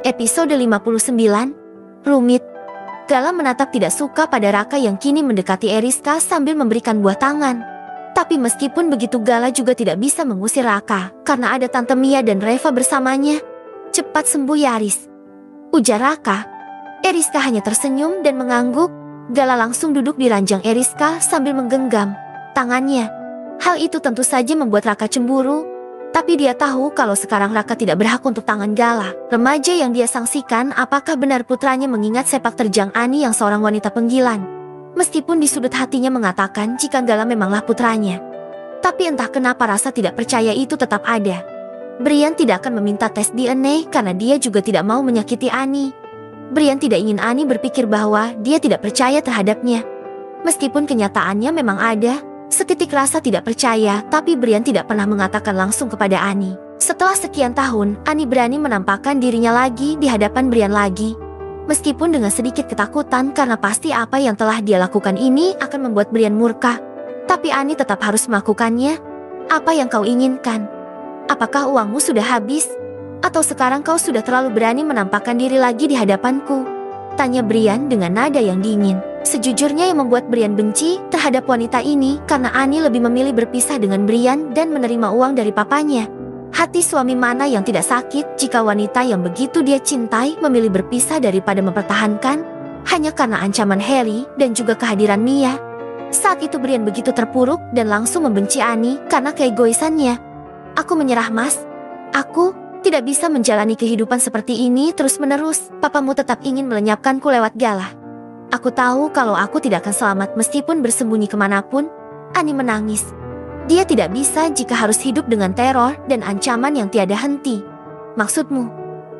Episode 59, Rumit. Gala menatap tidak suka pada Raka yang kini mendekati Eriska sambil memberikan buah tangan. Tapi meskipun begitu Gala juga tidak bisa mengusir Raka karena ada Tante Mia dan Reva bersamanya. Cepat sembuh ya Aris, ujar Raka. Eriska hanya tersenyum dan mengangguk. Gala langsung duduk di ranjang Eriska sambil menggenggam tangannya. Hal itu tentu saja membuat Raka cemburu. Tapi dia tahu kalau sekarang Raka tidak berhak untuk tangan Gala. Remaja yang dia sangsikan apakah benar putranya mengingat sepak terjang Ani yang seorang wanita penggilan. Meskipun di sudut hatinya mengatakan jika Gala memanglah putranya. Tapi entah kenapa rasa tidak percaya itu tetap ada. Brian tidak akan meminta tes DNA karena dia juga tidak mau menyakiti Ani. Brian tidak ingin Ani berpikir bahwa dia tidak percaya terhadapnya. Meskipun kenyataannya memang ada. Seketik rasa tidak percaya, tapi Brian tidak pernah mengatakan langsung kepada Ani. Setelah sekian tahun, Ani berani menampakkan dirinya lagi di hadapan Brian lagi. Meskipun dengan sedikit ketakutan karena pasti apa yang telah dia lakukan ini akan membuat Brian murka. Tapi Ani tetap harus melakukannya. Apa yang kau inginkan? Apakah uangmu sudah habis? Atau sekarang kau sudah terlalu berani menampakkan diri lagi di hadapanku? Tanya Brian dengan nada yang dingin. Sejujurnya yang membuat Brian benci terhadap wanita ini karena Ani lebih memilih berpisah dengan Brian dan menerima uang dari papanya. Hati suami mana yang tidak sakit jika wanita yang begitu dia cintai memilih berpisah daripada mempertahankan hanya karena ancaman Harry dan juga kehadiran Mia. Saat itu Brian begitu terpuruk dan langsung membenci Ani karena keegoisannya. Aku menyerah mas. Aku tidak bisa menjalani kehidupan seperti ini terus-menerus. Papamu tetap ingin melenyapkanku lewat Gala. Aku tahu kalau aku tidak akan selamat meskipun bersembunyi kemanapun. Ani menangis. Dia tidak bisa jika harus hidup dengan teror dan ancaman yang tiada henti. Maksudmu?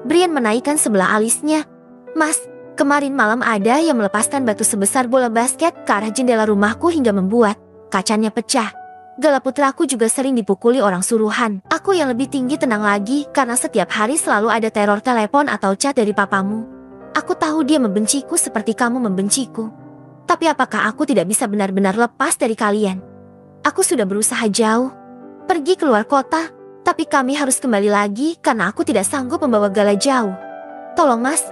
Brian menaikkan sebelah alisnya. Mas, kemarin malam ada yang melepaskan batu sebesar bola basket ke arah jendela rumahku hingga membuat kacanya pecah. Gala putraku juga sering dipukuli orang suruhan. Aku yang lebih tinggi tenang lagi karena setiap hari selalu ada teror telepon atau chat dari papamu. Aku tahu dia membenciku seperti kamu membenciku. Tapi apakah aku tidak bisa benar-benar lepas dari kalian? Aku sudah berusaha jauh. Pergi keluar kota. Tapi kami harus kembali lagi karena aku tidak sanggup membawa Gala jauh. Tolong mas,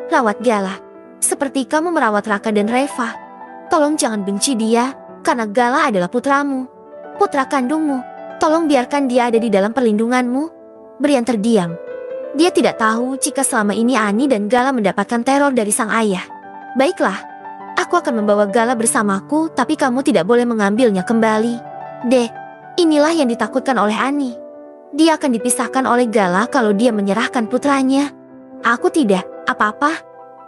rawat Gala. Seperti kamu merawat Raka dan Reva. Tolong jangan benci dia, karena Gala adalah putramu. Putra kandungmu. Tolong biarkan dia ada di dalam perlindunganmu. Brian terdiam. Dia tidak tahu jika selama ini Ani dan Gala mendapatkan teror dari sang ayah. Baiklah, aku akan membawa Gala bersamaku, tapi kamu tidak boleh mengambilnya kembali. Dek, inilah yang ditakutkan oleh Ani. Dia akan dipisahkan oleh Gala kalau dia menyerahkan putranya. Aku tidak, apa-apa.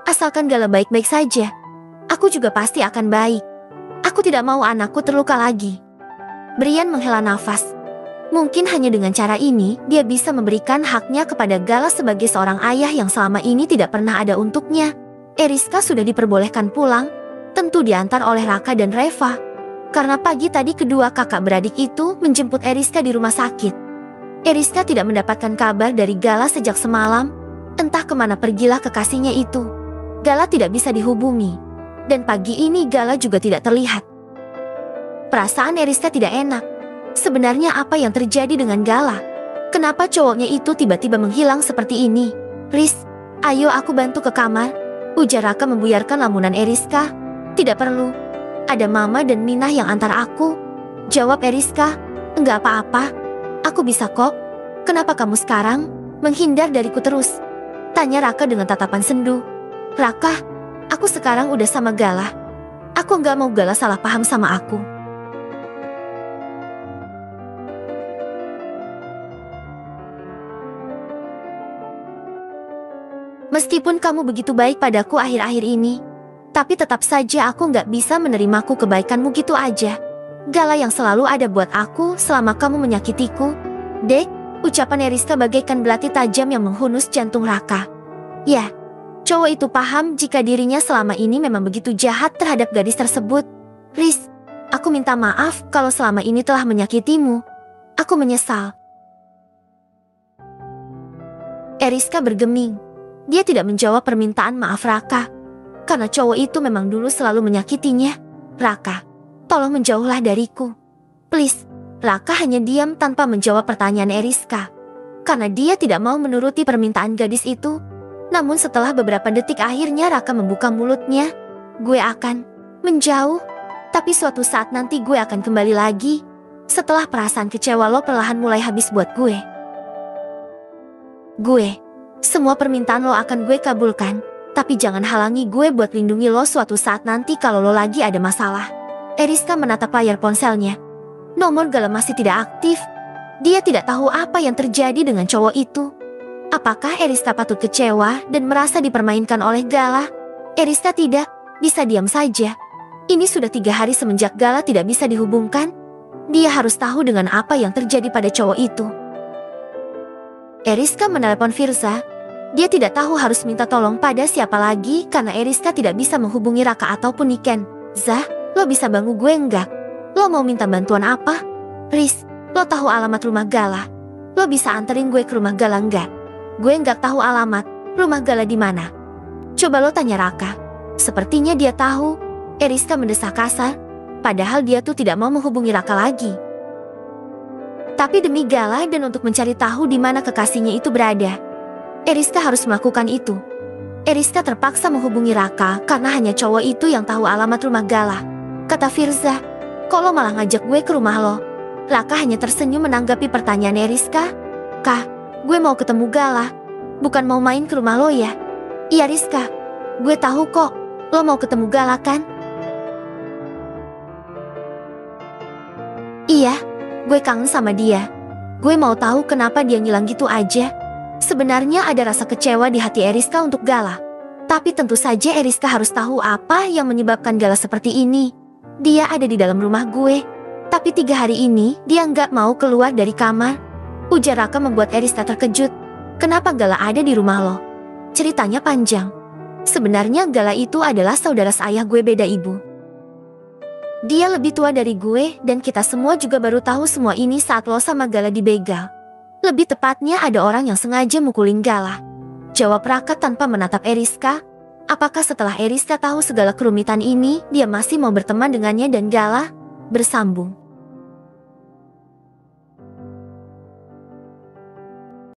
Asalkan Gala baik-baik saja. Aku juga pasti akan baik. Aku tidak mau anakku terluka lagi. Brian menghela nafas. Mungkin hanya dengan cara ini, dia bisa memberikan haknya kepada Gala sebagai seorang ayah yang selama ini tidak pernah ada untuknya. Eriska sudah diperbolehkan pulang, tentu diantar oleh Raka dan Reva. Karena pagi tadi kedua kakak beradik itu menjemput Eriska di rumah sakit. Eriska tidak mendapatkan kabar dari Gala sejak semalam, entah kemana pergilah kekasihnya itu. Gala tidak bisa dihubungi, dan pagi ini Gala juga tidak terlihat. Perasaan Eriska tidak enak. Sebenarnya apa yang terjadi dengan Gala? Kenapa cowoknya itu tiba-tiba menghilang seperti ini? Riz, ayo aku bantu ke kamar, ujar Raka membuyarkan lamunan Eriska. Tidak perlu, ada Mama dan Minah yang antar aku, jawab Eriska. Enggak apa-apa, aku bisa kok. Kenapa kamu sekarang menghindar dariku terus? Tanya Raka dengan tatapan sendu. Raka, aku sekarang udah sama Gala. Aku enggak mau Gala salah paham sama aku. Meskipun kamu begitu baik padaku akhir-akhir ini, tapi tetap saja aku nggak bisa menerimaku kebaikanmu gitu aja. Gala yang selalu ada buat aku selama kamu menyakitiku. Dek, ucapan Eriska bagaikan belati tajam yang menghunus jantung Raka. Ya, cowok itu paham jika dirinya selama ini memang begitu jahat terhadap gadis tersebut. Riz, aku minta maaf kalau selama ini telah menyakitimu. Aku menyesal. Eriska bergeming. Dia tidak menjawab permintaan maaf Raka, karena cowok itu memang dulu selalu menyakitinya. Raka, tolong menjauhlah dariku. Please. Raka hanya diam tanpa menjawab pertanyaan Eriska. Karena dia tidak mau menuruti permintaan gadis itu. Namun setelah beberapa detik akhirnya Raka membuka mulutnya. Gue akan menjauh. Tapi suatu saat nanti gue akan kembali lagi. Setelah perasaan kecewa lo perlahan mulai habis buat gue. Semua permintaan lo akan gue kabulkan. Tapi jangan halangi gue buat lindungi lo suatu saat nanti kalau lo lagi ada masalah. Eriska menatap layar ponselnya. Nomor Gala masih tidak aktif. Dia tidak tahu apa yang terjadi dengan cowok itu. Apakah Eriska patut kecewa dan merasa dipermainkan oleh Gala? Eriska tidak bisa diam saja. Ini sudah 3 hari semenjak Gala tidak bisa dihubungkan. Dia harus tahu dengan apa yang terjadi pada cowok itu. Eriska menelepon Firza. Dia tidak tahu harus minta tolong pada siapa lagi karena Eriska tidak bisa menghubungi Raka ataupun Niken. Zah, lo bisa bantu gue enggak? Lo mau minta bantuan apa? Riz, lo tahu alamat rumah Gala? Lo bisa anterin gue ke rumah Gala enggak? Gue enggak tahu alamat rumah Gala di mana. Coba lo tanya Raka. Sepertinya dia tahu. Eriska mendesak kasar. Padahal dia tuh tidak mau menghubungi Raka lagi. Tapi demi Gala dan untuk mencari tahu di mana kekasihnya itu berada, Eriska harus melakukan itu. Eriska terpaksa menghubungi Raka karena hanya cowok itu yang tahu alamat rumah Gala. Kata Firza, kok lo malah ngajak gue ke rumah lo? Raka hanya tersenyum menanggapi pertanyaan Eriska. Kak, gue mau ketemu Gala, bukan mau main ke rumah lo ya? Iya Rizka, gue tahu kok, lo mau ketemu Gala kan? Iya, gue kangen sama dia. Gue mau tahu kenapa dia ngilang gitu aja. Sebenarnya ada rasa kecewa di hati Eriska untuk Gala. Tapi tentu saja Eriska harus tahu apa yang menyebabkan Gala seperti ini. Dia ada di dalam rumah gue. Tapi 3 hari ini dia nggak mau keluar dari kamar. Ujar Raka membuat Eriska terkejut. Kenapa Gala ada di rumah lo? Ceritanya panjang. Sebenarnya Gala itu adalah saudara seayah gue beda ibu. Dia lebih tua dari gue dan kita semua juga baru tahu semua ini saat lo sama Gala dibegal. Lebih tepatnya ada orang yang sengaja mukulin Gala. Jawab Raka tanpa menatap Eriska. Apakah setelah Eriska tahu segala kerumitan ini, dia masih mau berteman dengannya dan Gala? Bersambung.